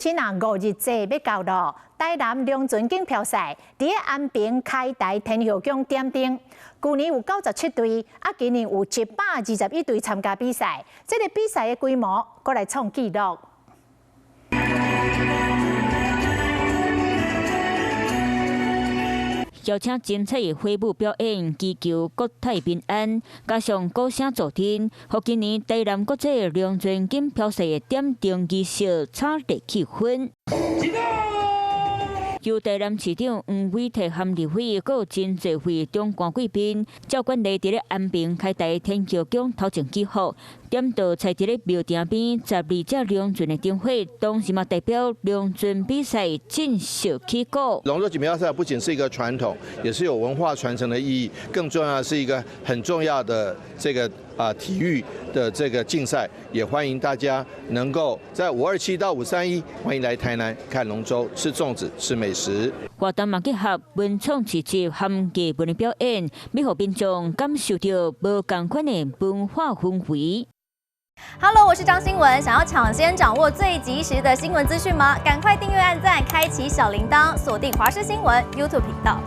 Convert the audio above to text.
今啊5日节要到咯，台南龙船锦标赛伫咧安平开台天后宫点灯。去年有97队，今年有121队参加比赛。这个比赛的规模，搁来创纪录。邀请精彩的花舞表演，祈求国泰民安，加上鼓声助阵，互今年台南国际龙船锦标赛的点灯仪式炒热气氛。由台南市长黄伟哲和立委，阁有真侪位中官贵宾，照管礼伫咧安平开台天后宫头前祈福，点到菜伫咧庙埕边12只龙船的灯火，同时嘛代表龙船比赛正式起鼓。龙舟锦标赛不仅是一个传统，也是有文化传承的意义，更重要的是一个很重要的这个体育的这个竞赛，也欢迎大家能够在527到531，欢迎来台南看龙舟、吃粽子、吃美食。活动嘛结合文创市集和艺文的表演，要互民众感受到无同款的文化氛围。Hello， 我是张新文。想要抢先掌握最及时的新闻资讯吗？赶快订阅、按赞、开启小铃铛，锁定华视新闻 YouTube 频道。